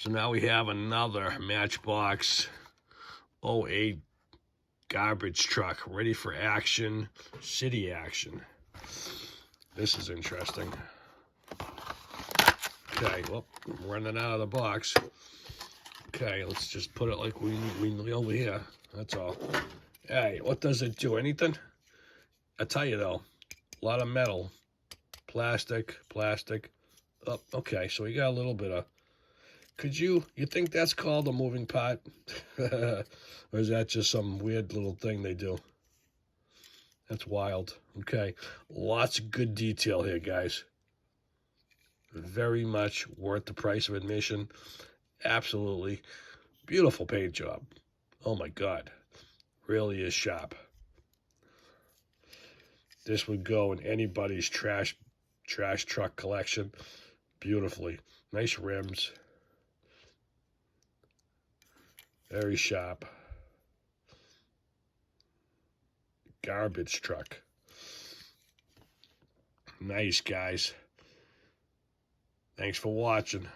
So now we have another Matchbox '08 garbage truck ready for action, city action. This is interesting. Okay, well, I'm running out of the box. Okay, let's just put it like we over here. That's all. Hey, what does it do? Anything? I tell you though, a lot of metal, plastic. Oh, okay, so we got a little bit of. You think that's called a moving part? Or is that just some weird little thing they do? That's wild. Okay, lots of good detail here, guys. Very much worth the price of admission. Absolutely. Beautiful paint job. Oh my God. Really is sharp. This would go in anybody's trash truck collection beautifully. Nice rims. Very sharp. Garbage truck. Nice, guys. Thanks for watching.